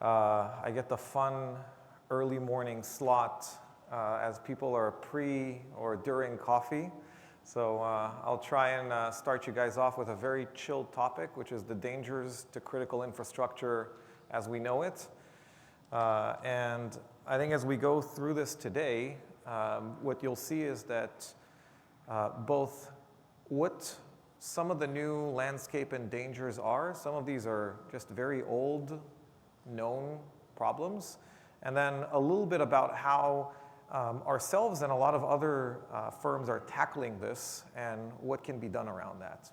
I get the fun early morning slot as people are pre or during coffee. So I'll try and start you guys off with a very chilled topic, which is the dangers to critical infrastructure as we know it. And I think as we go through this today, what you'll see is that both what some of the new landscape and dangers are, some of these are just very old, known problems, and then a little bit about how ourselves and a lot of other firms are tackling this and what can be done around that.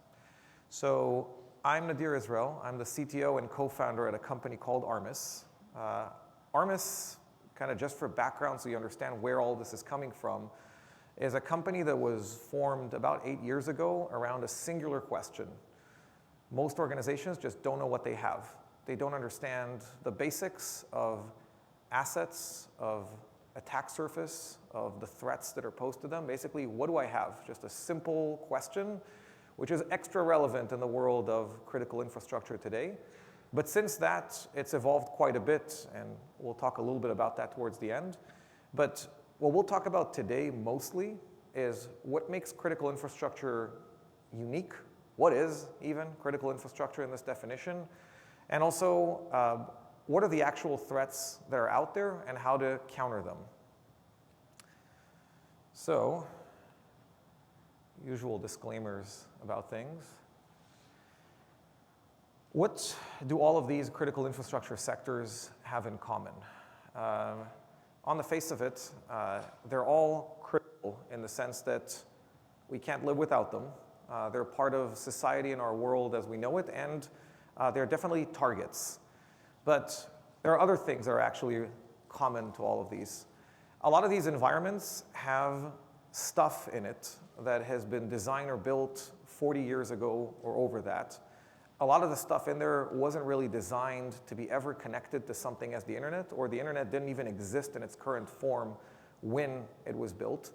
So I'm Nadir Izrael. I'm the CTO and co-founder at a company called Armis. Armis, kind of just for background so you understand where all this is coming from, is a company that was formed about 8 years ago around a singular question. Most organizations just don't know what they have. They don't understand the basics of assets, of attack surface, of the threats that are posed to them. Basically, what do I have? Just a simple question, which is extra relevant in the world of critical infrastructure today. But since that, it's evolved quite a bit, and we'll talk a little bit about that towards the end. But what we'll talk about today mostly is what makes critical infrastructure unique. What is even critical infrastructure in this definition? And also, what are the actual threats that are out there and how to counter them? So, usual disclaimers about things. What do all of these critical infrastructure sectors have in common? On the face of it, they're all critical in the sense that we can't live without them. They're part of society and our world as we know it, and they're definitely targets. But there are other things that are actually common to all of these. A lot of these environments have stuff in it that has been designed or built 40 years ago or over that. A lot of the stuff in there wasn't really designed to be ever connected to something as the internet, or the internet didn't even exist in its current form when it was built.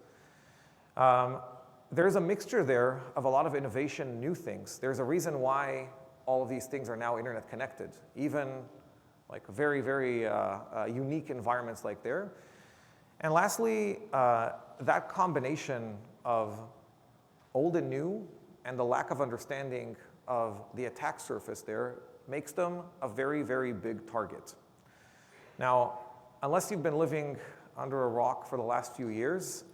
There's a mixture there of a lot of innovation, new things. There's a reason why all of these things are now internet connected, even like very, very unique environments like there. And lastly, that combination of old and new and the lack of understanding of the attack surface there makes them a very, very big target. Now, unless you've been living under a rock for the last few years,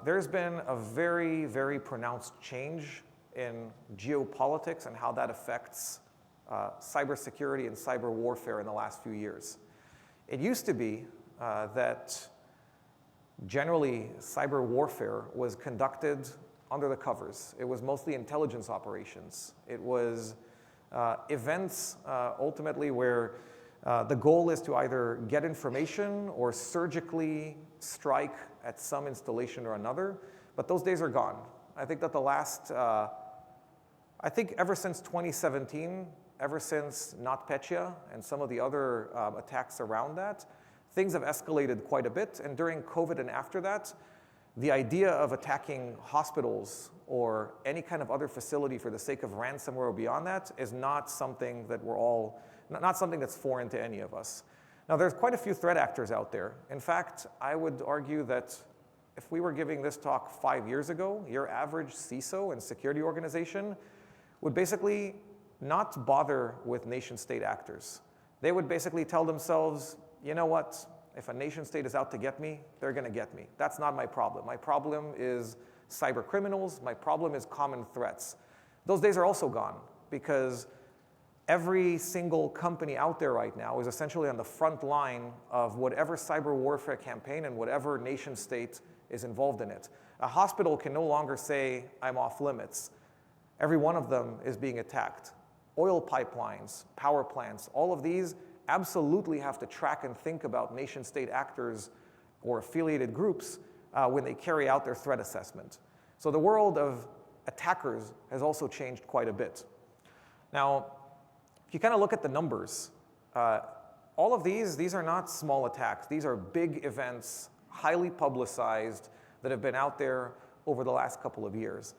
there's been a very, very pronounced change in geopolitics and how that affects cybersecurity and cyber warfare in the last few years. It used to be that generally cyber warfare was conducted under the covers. It was mostly intelligence operations. It was events ultimately where the goal is to either get information or surgically strike at some installation or another, but those days are gone. I think that the last, I think ever since 2017, ever since NotPetya and some of the other attacks around that, things have escalated quite a bit, and during COVID and after that, the idea of attacking hospitals or any kind of other facility for the sake of ransomware or beyond that is not something that not something that's foreign to any of us. Now, there's quite a few threat actors out there. In fact, I would argue that if we were giving this talk 5 years ago, your average CISO and security organization would basically not bother with nation-state actors. They would basically tell themselves, you know what? If a nation state is out to get me, they're going to get me. That's not my problem. My problem is cyber criminals. My problem is common threats. Those days are also gone because every single company out there right now is essentially on the front line of whatever cyber warfare campaign and whatever nation state is involved in it. A hospital can no longer say, I'm off limits. Every one of them is being attacked. Oil pipelines, power plants, all of these absolutely have to track and think about nation-state actors or affiliated groups when they carry out their threat assessment. So the world of attackers has also changed quite a bit. Now, if you kind of look at the numbers, all of these are not small attacks. These are big events, highly publicized, that have been out there over the last couple of years.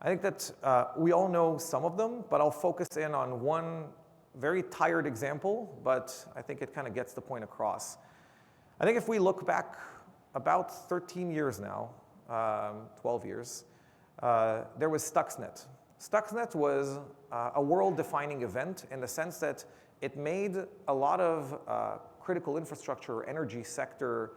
I think that we all know some of them, but I'll focus in on one very tired example, but I think it kind of gets the point across. I think if we look back about 13 years now, 12 years, there was Stuxnet. Stuxnet was a world-defining event in the sense that it made a lot of critical infrastructure or energy sector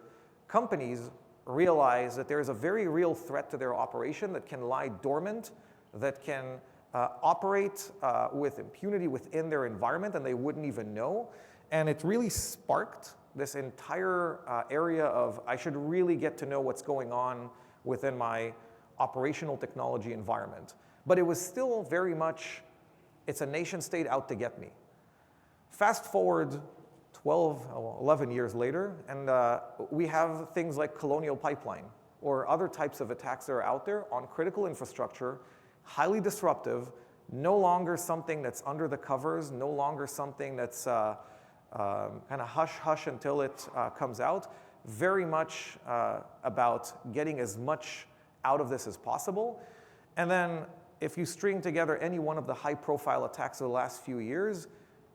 companies realize that there is a very real threat to their operation that can lie dormant, that can operate with impunity within their environment and they wouldn't even know. And it really sparked this entire area of, I should really get to know what's going on within my operational technology environment. But it was still very much, it's a nation state out to get me. Fast forward 11 years later, and we have things like Colonial Pipeline or other types of attacks that are out there on critical infrastructure, highly disruptive, no longer something that's under the covers, no longer something that's kind of hush-hush until it comes out, very much about getting as much out of this as possible. And then if you string together any one of the high-profile attacks of the last few years,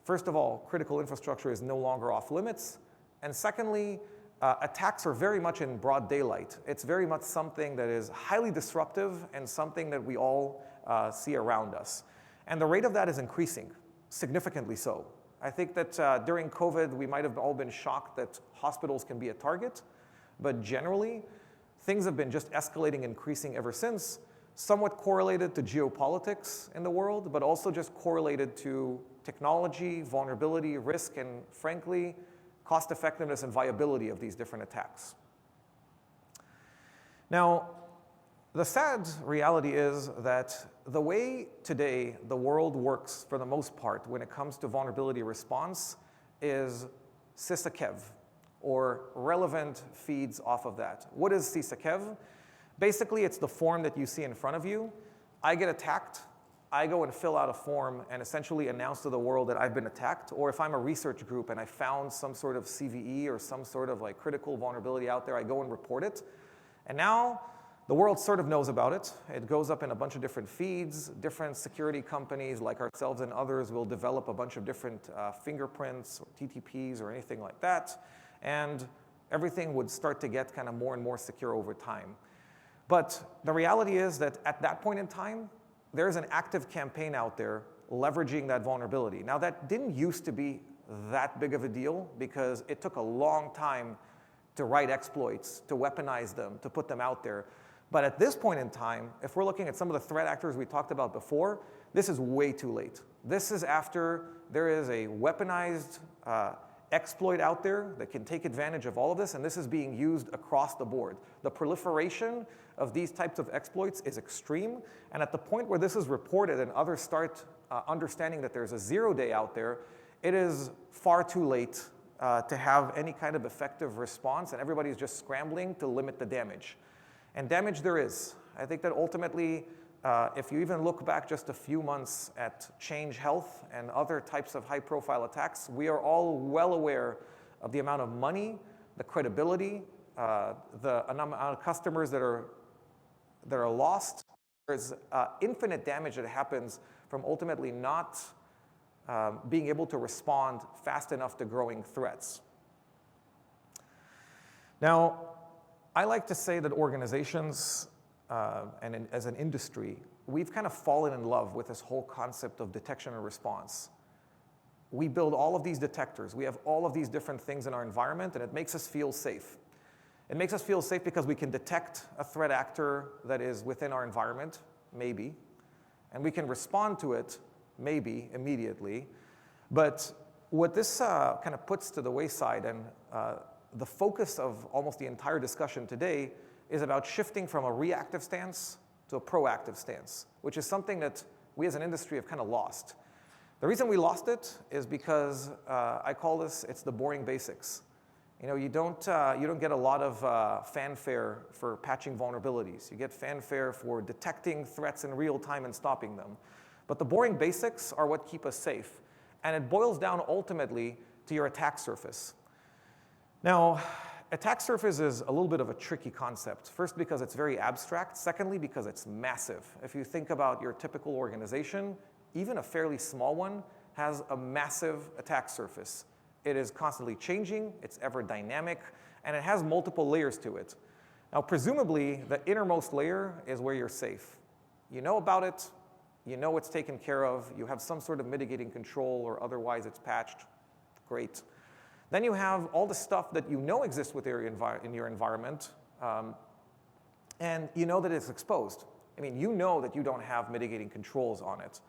first of all, critical infrastructure is no longer off limits. And secondly, attacks are very much in broad daylight. It's very much something that is highly disruptive and something that we all see around us. And the rate of that is increasing, significantly so. I think that during COVID, we might have all been shocked that hospitals can be a target, but generally, things have been just escalating, increasing ever since, somewhat correlated to geopolitics in the world, but also just correlated to technology, vulnerability, risk, and frankly, cost effectiveness and viability of these different attacks. Now, the sad reality is that the way today the world works for the most part when it comes to vulnerability response is CISA-KEV, or relevant feeds off of that. What is CISA-KEV? Basically, it's the form that you see in front of you. I get attacked, I go and fill out a form and essentially announce to the world that I've been attacked. Or if I'm a research group and I found some sort of CVE or some sort of like critical vulnerability out there, I go and report it. And now the world sort of knows about it. It goes up in a bunch of different feeds. Different security companies like ourselves and others will develop a bunch of different fingerprints or TTPs or anything like that. And everything would start to get kind of more and more secure over time. But the reality is that at that point in time, there's an active campaign out there leveraging that vulnerability. Now, that didn't used to be that big of a deal because it took a long time to write exploits, to weaponize them, to put them out there. But at this point in time, if we're looking at some of the threat actors we talked about before, this is way too late. This is after there is a weaponized exploit out there that can take advantage of all of this, and this is being used across the board. The proliferation of these types of exploits is extreme, and at the point where this is reported and others start understanding that there's a 0-day out there, it is far too late to have any kind of effective response, and everybody's just scrambling to limit the damage. And damage there is. I think that ultimately, if you even look back just a few months at Change Health and other types of high-profile attacks, we are all well aware of the amount of money, the credibility, the amount of customers that are lost. There's infinite damage that happens from ultimately not being able to respond fast enough to growing threats. Now, I like to say that organizations and as an industry, we've kind of fallen in love with this whole concept of detection and response. We build all of these detectors. We have all of these different things in our environment, and it makes us feel safe. It makes us feel safe because we can detect a threat actor that is within our environment, maybe, and we can respond to it, maybe, immediately. But what this kind of puts to the wayside, and the focus of almost the entire discussion today, is about shifting from a reactive stance to a proactive stance, which is something that we as an industry have kind of lost. The reason we lost it is because I call this, it's the boring basics. You know, you don't get a lot of fanfare for patching vulnerabilities. You get fanfare for detecting threats in real time and stopping them. But the boring basics are what keep us safe. And it boils down ultimately to your attack surface. Now, attack surface is a little bit of a tricky concept. First, because it's very abstract. Secondly, because it's massive. If you think about your typical organization, even a fairly small one has a massive attack surface. It is constantly changing, it's ever dynamic, and it has multiple layers to it. Now, presumably, the innermost layer is where you're safe. You know about it, you know it's taken care of, you have some sort of mitigating control or otherwise it's patched. Great. Then you have all the stuff that you know exists in your environment, and you know that it's exposed. I mean, you know that you don't have mitigating controls on it.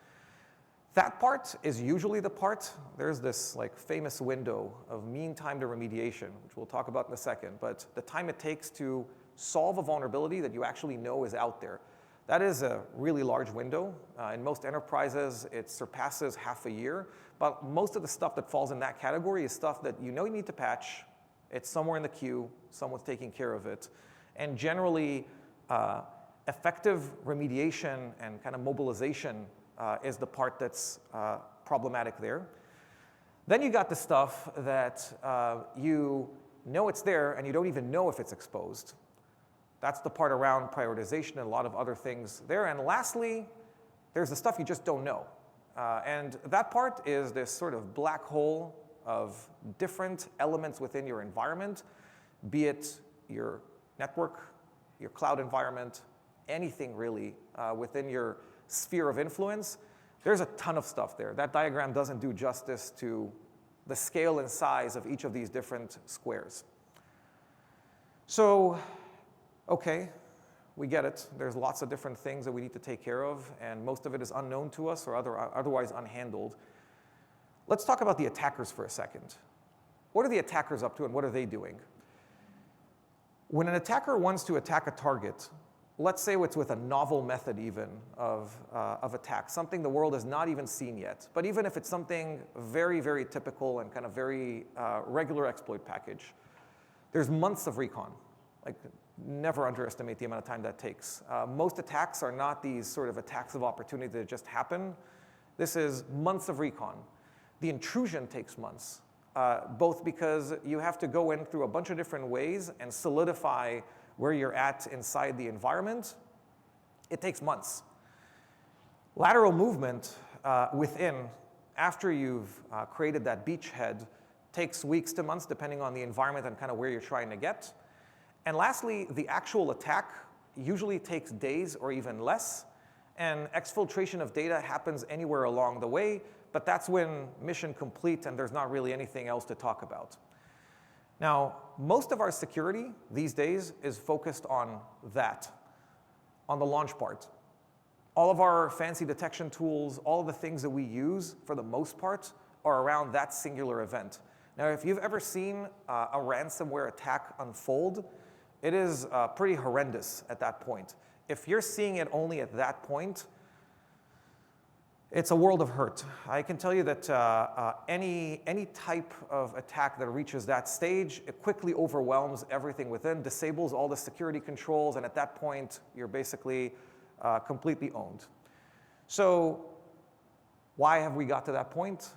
That part is usually the part, there's this like famous window of mean time to remediation, which we'll talk about in a second, but the time it takes to solve a vulnerability that you actually know is out there. That is a really large window. In most enterprises, it surpasses half a year, but most of the stuff that falls in that category is stuff that you know you need to patch, it's somewhere in the queue, someone's taking care of it, and generally, effective remediation and kind of mobilization is the part that's problematic there. Then you got the stuff that you know it's there and you don't even know if it's exposed. That's the part around prioritization and a lot of other things there. And lastly, there's the stuff you just don't know. And that part is this sort of black hole of different elements within your environment, be it your network, your cloud environment, anything really within your sphere of influence. There's a ton of stuff there. That diagram doesn't do justice to the scale and size of each of these different squares. So, okay, we get it. There's lots of different things that we need to take care of, and most of it is unknown to us or otherwise unhandled. Let's talk about the attackers for a second. What are the attackers up to and what are they doing? When an attacker wants to attack a target, let's say it's with a novel method even of attack, something the world has not even seen yet. But even if it's something very, very typical and kind of very regular exploit package, there's months of recon. Like, never underestimate the amount of time that takes. Most attacks are not these sort of attacks of opportunity that just happen. This is months of recon. The intrusion takes months, both because you have to go in through a bunch of different ways and solidify where you're at inside the environment. It takes months. Lateral movement within, after you've created that beachhead, takes weeks to months depending on the environment and kind of where you're trying to get. And lastly, the actual attack usually takes days or even less, and exfiltration of data happens anywhere along the way, but that's when mission complete and there's not really anything else to talk about. Now, most of our security these days is focused on that, on the launch part. All of our fancy detection tools, all of the things that we use, for the most part, are around that singular event. Now, if you've ever seen a ransomware attack unfold, it is pretty horrendous at that point. If you're seeing it only at that point, it's a world of hurt. I can tell you that any type of attack that reaches that stage, it quickly overwhelms everything within, disables all the security controls, and at that point, you're basically completely owned. So why have we got to that point?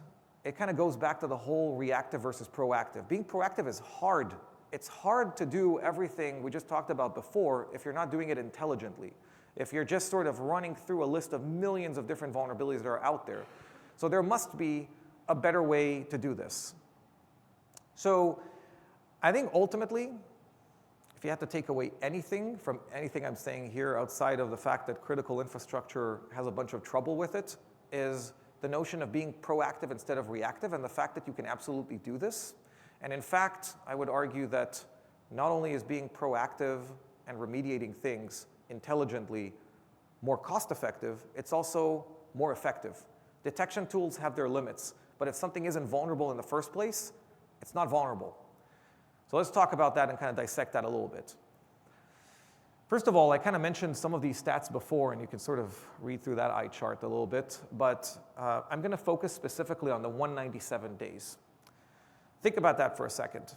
It kind of goes back to the whole reactive versus proactive. Being proactive is hard. It's hard to do everything we just talked about before if you're not doing it intelligently. If you're just sort of running through a list of millions of different vulnerabilities that are out there. So there must be a better way to do this. So I think ultimately, if you had to take away anything from anything I'm saying here outside of the fact that critical infrastructure has a bunch of trouble with it, is the notion of being proactive instead of reactive and the fact that you can absolutely do this. And in fact, I would argue that not only is being proactive and remediating things intelligently more cost-effective, it's also more effective. Detection tools have their limits, but if something isn't vulnerable in the first place, it's not vulnerable. So let's talk about that and kind of dissect that a little bit. First of all, I kind of mentioned some of these stats before, and you can sort of read through that eye chart a little bit, but I'm going to focus specifically on the 197 days. Think about that for a second.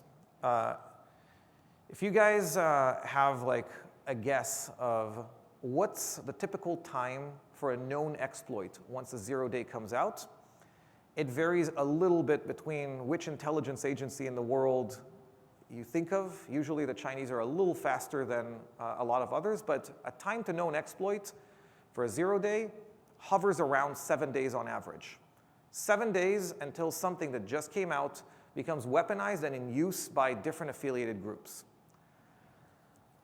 If you guys have like a guess of what's the typical time for a known exploit once a 0-day comes out, it varies a little bit between which intelligence agency in the world you think of. Usually the Chinese are a little faster than a lot of others, but a time to known exploit for a 0-day hovers around 7 days on average. 7 days until something that just came out becomes weaponized and in use by different affiliated groups.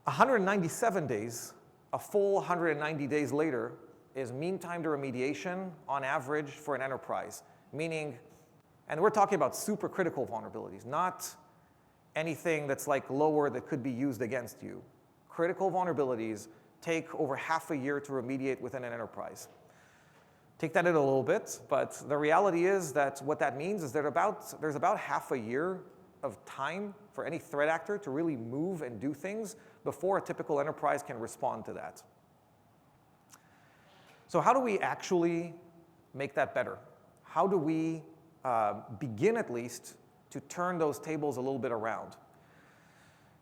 197 days, a full 190 days later, is mean time to remediation on average for an enterprise. Meaning, and we're talking about super critical vulnerabilities, not anything that's like lower that could be used against you. Critical vulnerabilities take over half a year to remediate within an enterprise. Take that in a little bit, but the reality is that what that means is that there's about half a year of time for any threat actor to really move and do things before a typical enterprise can respond to that. So how do we actually make that better? How do we begin at least to turn those tables a little bit around?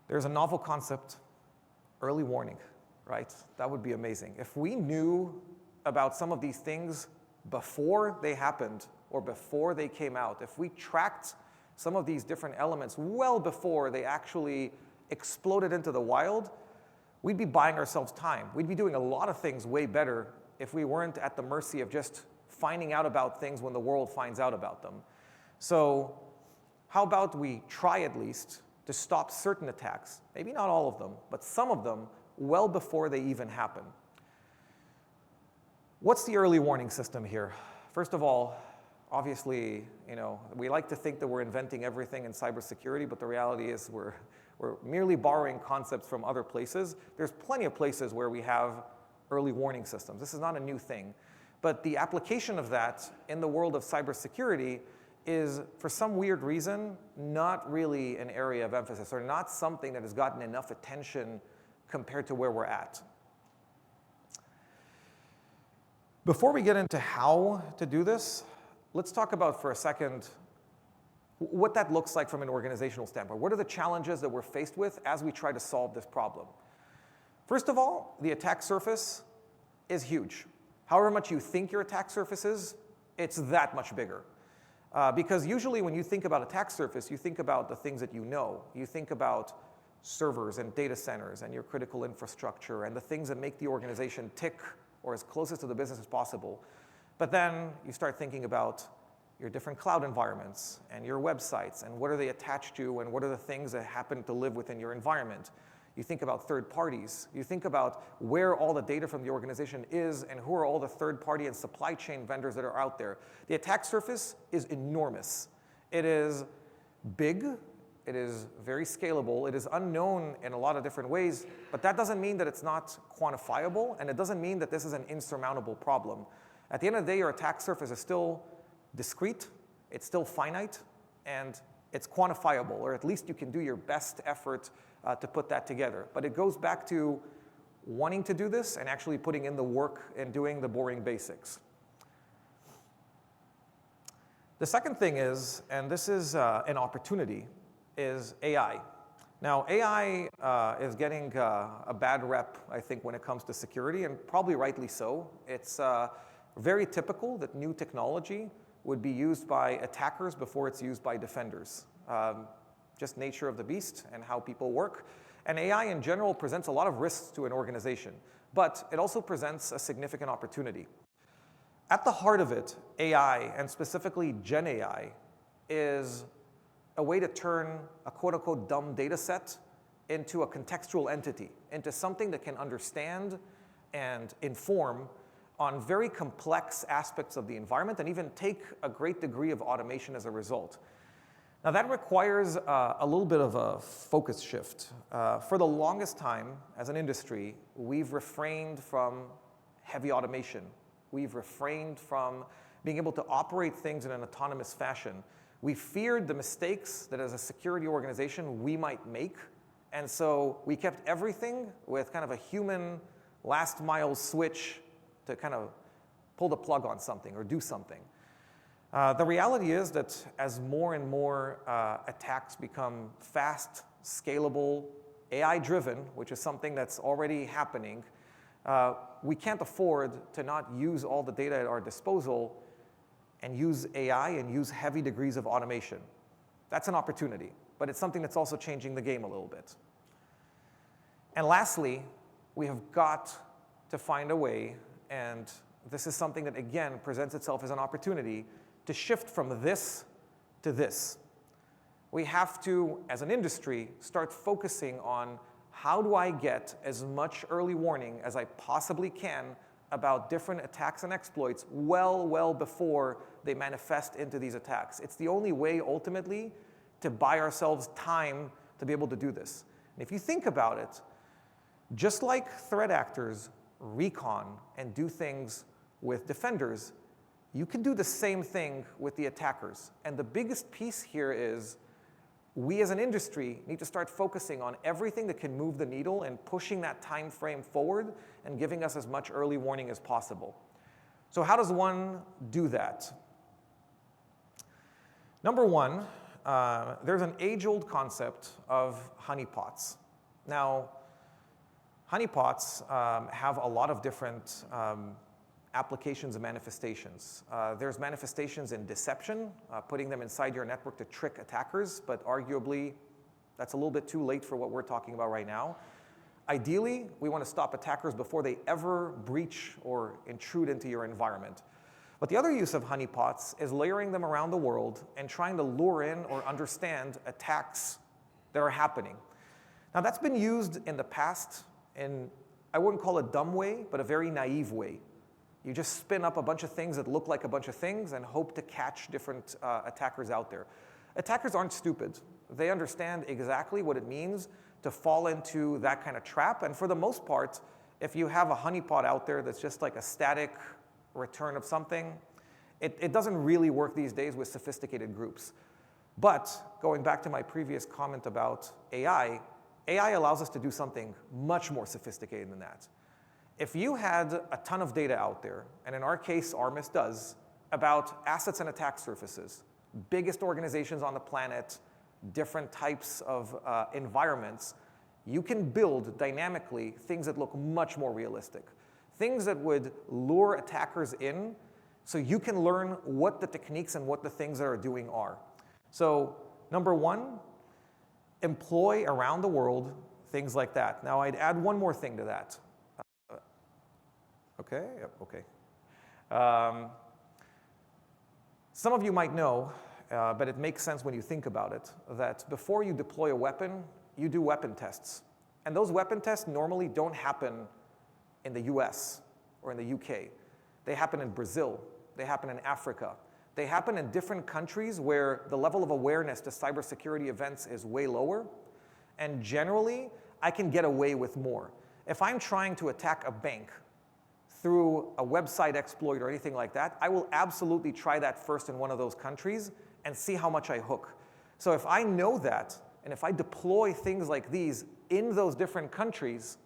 There's a novel concept, early warning, right? That would be amazing. If we knew about some of these things before they happened or before they came out, if we tracked some of these different elements well before they actually exploded into the wild, we'd be buying ourselves time. We'd be doing a lot of things way better if we weren't at the mercy of just finding out about things when the world finds out about them. So how about we try at least to stop certain attacks, maybe not all of them, but some of them well before they even happen. What's the early warning system here? First of all, obviously, we like to think that we're inventing everything in cybersecurity, but the reality is we're merely borrowing concepts from other places. There's plenty of places where we have early warning systems. This is not a new thing. But the application of that in the world of cybersecurity is, for some weird reason, not really an area of emphasis or not something that has gotten enough attention compared to where we're at. Before we get into how to do this, let's talk about for a second what that looks like from an organizational standpoint. What are the challenges that we're faced with as we try to solve this problem? First of all, the attack surface is huge. However much you think your attack surface is, it's that much bigger. Because usually when you think about attack surface, you think about the things that you know. You think about servers and data centers and your critical infrastructure and the things that make the organization tick or as closest to the business as possible. But then you start thinking about your different cloud environments and your websites and what are they attached to and what are the things that happen to live within your environment. You think about third parties. You think about where all the data from the organization is and who are all the third party and supply chain vendors that are out there. The attack surface is enormous. It is big. It is very scalable. It is unknown in a lot of different ways, but that doesn't mean that it's not quantifiable, and it doesn't mean that this is an insurmountable problem. At the end of the day, your attack surface is still discrete, it's still finite, and it's quantifiable, or at least you can do your best effort to put that together. But it goes back to wanting to do this and actually putting in the work and doing the boring basics. The second thing is, and this is an opportunity, is AI. Now, AI is getting a bad rep, I think, when it comes to security, and probably rightly so. It's very typical that new technology would be used by attackers before it's used by defenders. Just nature of the beast and how people work. And AI in general presents a lot of risks to an organization, but it also presents a significant opportunity. At the heart of it, AI, and specifically Gen AI, is a way to turn a quote-unquote dumb data set into a contextual entity, into something that can understand and inform on very complex aspects of the environment and even take a great degree of automation as a result. Now that requires a little bit of a focus shift. For the longest time, as an industry, we've refrained from heavy automation. We've refrained from being able to operate things in an autonomous fashion. We feared the mistakes that as a security organization we might make, and so we kept everything with kind of a human last mile switch to kind of pull the plug on something or do something. The reality is that as more and more attacks become fast, scalable, AI-driven, which is something that's already happening, we can't afford to not use all the data at our disposal and use AI and use heavy degrees of automation. That's an opportunity, but it's something that's also changing the game a little bit. And lastly, we have got to find a way, and this is something that again presents itself as an opportunity, to to shift from this to this. We have to, as an industry, start focusing on how do I get as much early warning as I possibly can about different attacks and exploits well before they manifest into these attacks. It's the only way, ultimately, to buy ourselves time to be able to do this. And if you think about it, just like threat actors recon and do things with defenders, you can do the same thing with the attackers. And the biggest piece here is we as an industry need to start focusing on everything that can move the needle and pushing that time frame forward and giving us as much early warning as possible. So how does one do that? Number one, there's an age-old concept of honeypots. Now, honeypots have a lot of different applications and manifestations. There's manifestations in deception, putting them inside your network to trick attackers, but arguably that's a little bit too late for what we're talking about right now. Ideally, we want to stop attackers before they ever breach or intrude into your environment. But the other use of honeypots is layering them around the world and trying to lure in or understand attacks that are happening. Now that's been used in the past in, I wouldn't call it a dumb way, but a very naive way. You just spin up a bunch of things that look like a bunch of things and hope to catch different attackers out there. Attackers aren't stupid. They understand exactly what it means to fall into that kind of trap. And for the most part, if you have a honeypot out there that's just like a static return of something, it doesn't really work these days with sophisticated groups. But going back to my previous comment about AI allows us to do something much more sophisticated than that. If you had a ton of data out there, and in our case, Armis does, about assets and attack surfaces, biggest organizations on the planet, different types of environments, you can build dynamically things that look much more realistic. Things that would lure attackers in so you can learn what the techniques and what the things that are doing are. So number one, employ around the world things like that. Now I'd add one more thing to that. Okay, yep, okay. Some of you might know, but it makes sense when you think about it, that before you deploy a weapon, you do weapon tests. And those weapon tests normally don't happen in the US or in the UK. They happen in Brazil. They happen in Africa. They happen in different countries where the level of awareness to cybersecurity events is way lower. And generally, I can get away with more. If I'm trying to attack a bank through a website exploit or anything like that, I will absolutely try that first in one of those countries and see how much I hook. So if I know that, and if I deploy things like these in those different countries,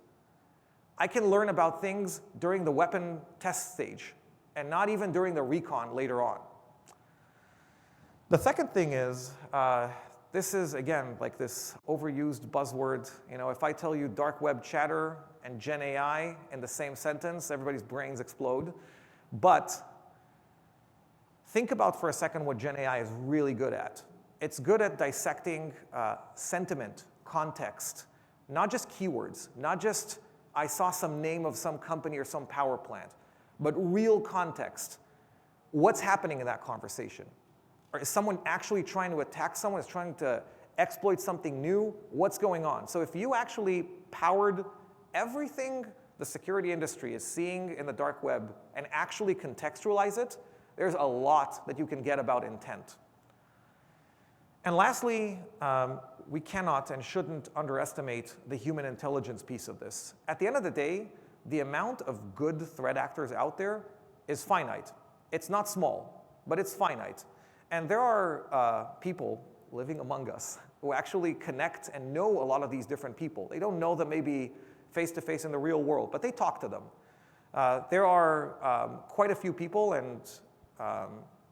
I can learn about things during the weapon test stage, and not even during the recon later on. The second thing is, this is, again, like this overused buzzword. You know, if I tell you dark web chatter and Gen AI in the same sentence, everybody's brains explode. But think about for a second what Gen AI is really good at. It's good at dissecting sentiment, context, not just keywords, not just I saw some name of some company or some power plant, but real context. What's happening in that conversation? Or is someone actually trying to attack someone? Is trying to exploit something new? What's going on? So if you actually powered everything the security industry is seeing in the dark web and actually contextualize it, there's a lot that you can get about intent. And lastly, we cannot and shouldn't underestimate the human intelligence piece of this. At the end of the day, the amount of good threat actors out there is finite. It's not small, but it's finite. And there are people living among us who actually connect and know a lot of these different people. They don't know them maybe face-to-face in the real world, but they talk to them. There are quite a few people, and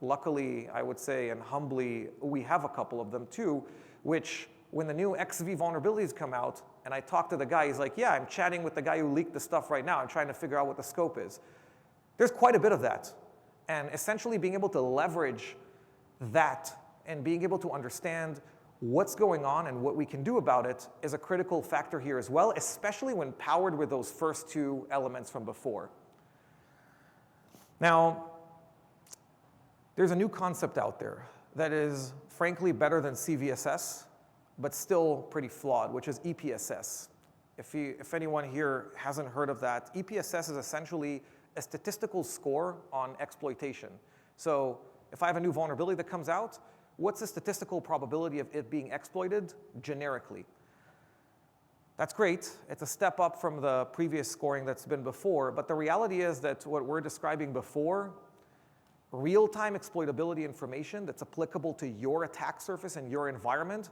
luckily, I would say, and humbly, we have a couple of them too, which when the new XV vulnerabilities come out, and I talk to the guy, he's like, yeah, I'm chatting with the guy who leaked the stuff right now. I'm trying to figure out what the scope is. There's quite a bit of that. And essentially being able to leverage that and being able to understand what's going on and what we can do about it is a critical factor here as well, especially when powered with those first two elements from before. Now, There's a new concept out there that is frankly better than CVSS, but still pretty flawed, which is EPSS. If anyone here hasn't heard of that, EPSS is essentially a statistical score on exploitation. So if I have a new vulnerability that comes out, what's the statistical probability of it being exploited generically? That's great. It's a step up from the previous scoring that's been before, but the reality is that what we're describing before, real-time exploitability information that's applicable to your attack surface and your environment,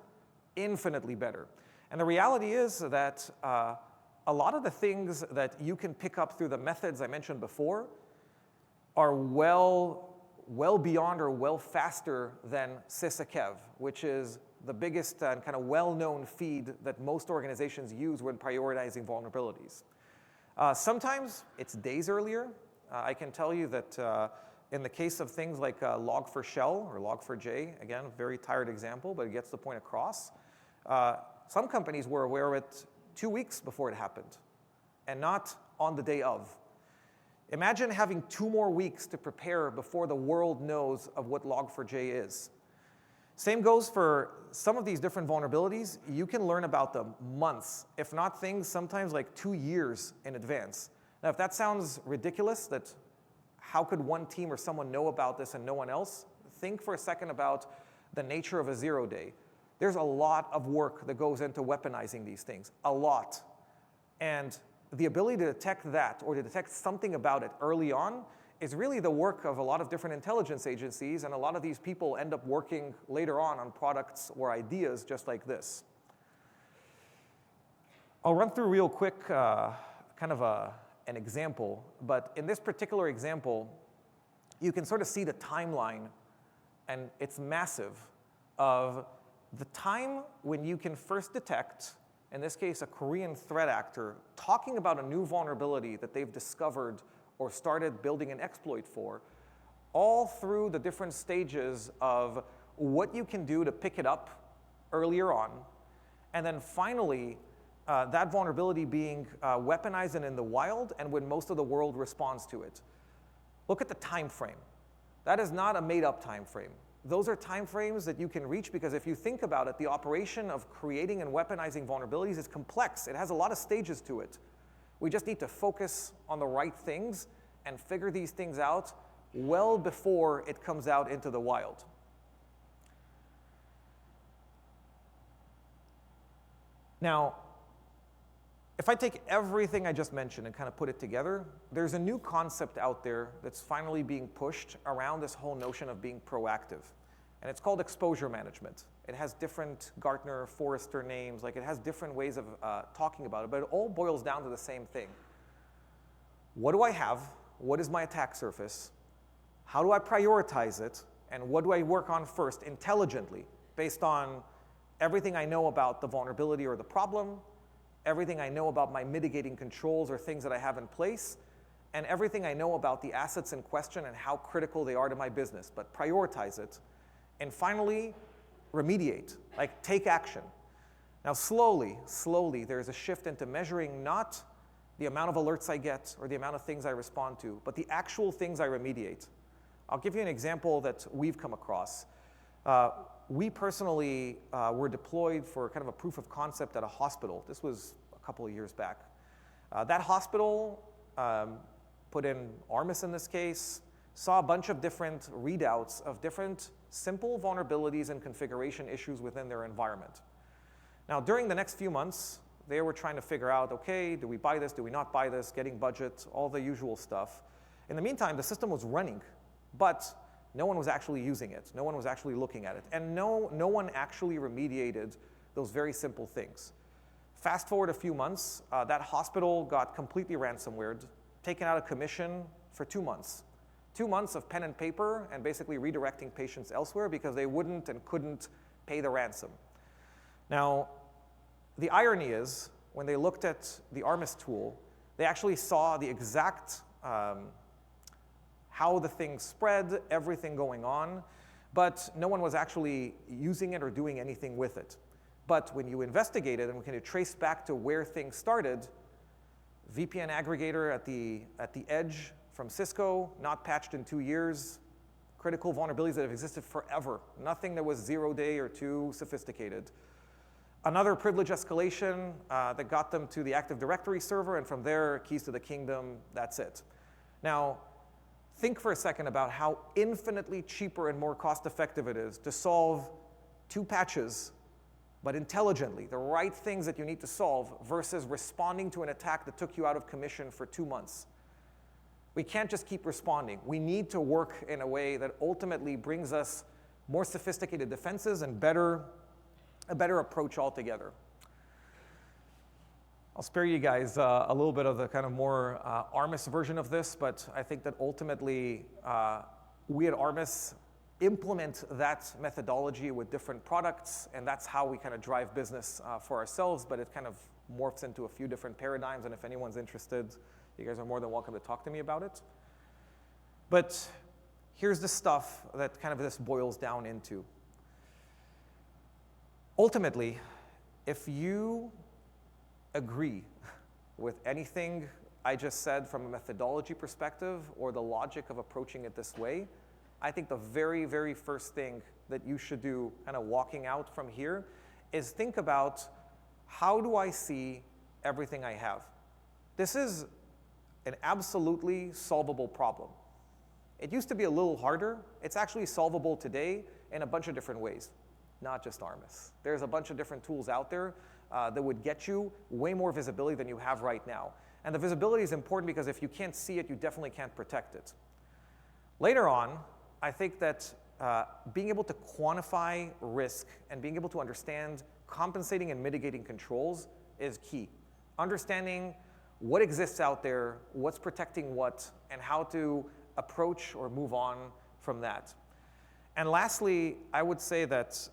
infinitely better. And the reality is that a lot of the things that you can pick up through the methods I mentioned before are well beyond or well faster than sysakev, which is the biggest and kind of well-known feed that most organizations use when prioritizing vulnerabilities. Sometimes it's days earlier. I can tell you that in the case of things like log4shell or log4j, again, very tired example, but it gets the point across. Some companies were aware of it 2 weeks before it happened and not on the day of. Imagine having 2 more weeks to prepare before the world knows of what log4j is. Same goes for some of these different vulnerabilities. You can learn about them months, if not things sometimes like 2 years in advance. Now, if that sounds ridiculous, that how could one team or someone know about this and no one else? Think for a second about the nature of a 0-day. There's a lot of work that goes into weaponizing these things, a lot. And the ability to detect that or to detect something about it early on is really the work of a lot of different intelligence agencies, and a lot of these people end up working later on products or ideas just like this. I'll run through real quick kind of an example, but in this particular example, you can sort of see the timeline, and it's massive, of the time when you can first detect, in this case, a Korean threat actor talking about a new vulnerability that they've discovered or started building an exploit for, all through the different stages of what you can do to pick it up earlier on, and then finally, that vulnerability being weaponized and in the wild, and when most of the world responds to it. Look at the time frame. That is not a made-up time frame. Those are time frames that you can reach because if you think about it, the operation of creating and weaponizing vulnerabilities is complex. It has a lot of stages to it. We just need to focus on the right things and figure these things out well before it comes out into the wild. Now, if I take everything I just mentioned and kind of put it together, there's a new concept out there that's finally being pushed around this whole notion of being proactive. And it's called exposure management. It has different Gartner, Forrester names, like it has different ways of talking about it, but it all boils down to the same thing. What do I have? What is my attack surface? How do I prioritize it? And what do I work on first intelligently based on everything I know about the vulnerability or the problem, everything I know about my mitigating controls or things that I have in place, and everything I know about the assets in question and how critical they are to my business, but prioritize it. And finally, remediate, like take action. Now slowly, there's a shift into measuring not the amount of alerts I get or the amount of things I respond to, but the actual things I remediate. I'll give you an example that we've come across. We personally were deployed for kind of a proof of concept at a hospital. This was a couple of years back. That hospital put in Armis in this case, saw a bunch of different readouts of different simple vulnerabilities and configuration issues within their environment. Now, during the next few months, they were trying to figure out, okay, do we buy this, do we not buy this, getting budget, all the usual stuff. In the meantime, the system was running, but no one was actually using it. No one was actually looking at it. And no one actually remediated those very simple things. Fast forward a few months, that hospital got completely ransomwared, taken out of commission for 2 months. 2 months of pen and paper and basically redirecting patients elsewhere because they wouldn't and couldn't pay the ransom. Now, the irony is, when they looked at the Armis tool, they actually saw the exact how the thing spread, everything going on, but no one was actually using it or doing anything with it. But when you investigate it and when you trace back to where things started, VPN aggregator at the edge from Cisco, not patched in 2 years, critical vulnerabilities that have existed forever. Nothing that was 0 day or too sophisticated. Another privilege escalation that got them to the Active Directory server, and from there, keys to the kingdom, that's it. Now, think for a second about how infinitely cheaper and more cost-effective it is to solve 2 patches, but intelligently, the right things that you need to solve, versus responding to an attack that took you out of commission for 2 months. We can't just keep responding. We need to work in a way that ultimately brings us more sophisticated defenses and a better approach altogether. I'll spare you guys a little bit of the kind of more Armis version of this, but I think that ultimately we at Armis implement that methodology with different products, and that's how we kind of drive business for ourselves, but it kind of morphs into a few different paradigms, and if anyone's interested, you guys are more than welcome to talk to me about it. But here's the stuff that kind of this boils down into. Ultimately, if you agree with anything I just said from a methodology perspective or the logic of approaching it this way, I think the very, very first thing that you should do kind of walking out from here is think about, how do I see everything I have? This is an absolutely solvable problem. It used to be a little harder. It's actually solvable today in a bunch of different ways, not just Armis. There's a bunch of different tools out there that would get you way more visibility than you have right now. And the visibility is important because if you can't see it, you definitely can't protect it. Later on, I think that being able to quantify risk and being able to understand compensating and mitigating controls is key. Understanding what exists out there, what's protecting what, and how to approach or move on from that. And lastly, I would say that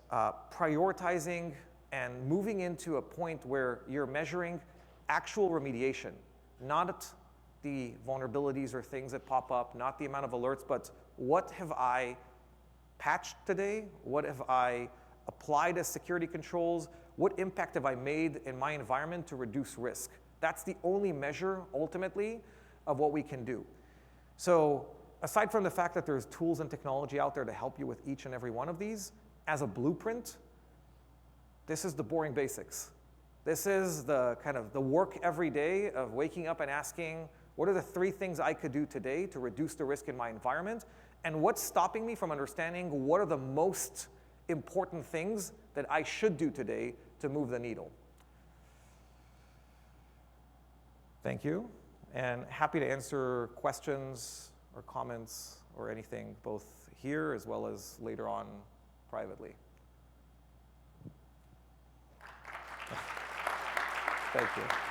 prioritizing and moving into a point where you're measuring actual remediation, not the vulnerabilities or things that pop up, not the amount of alerts, but what have I patched today? What have I applied as security controls? What impact have I made in my environment to reduce risk? That's the only measure, ultimately, of what we can do. So aside from the fact that there's tools and technology out there to help you with each and every one of these, as a blueprint, this is the boring basics. This is the kind of the work every day of waking up and asking, what are the 3 things I could do today to reduce the risk in my environment? And what's stopping me from understanding what are the most important things that I should do today to move the needle? Thank you, and happy to answer questions or comments or anything, both here as well as later on privately. Thank you.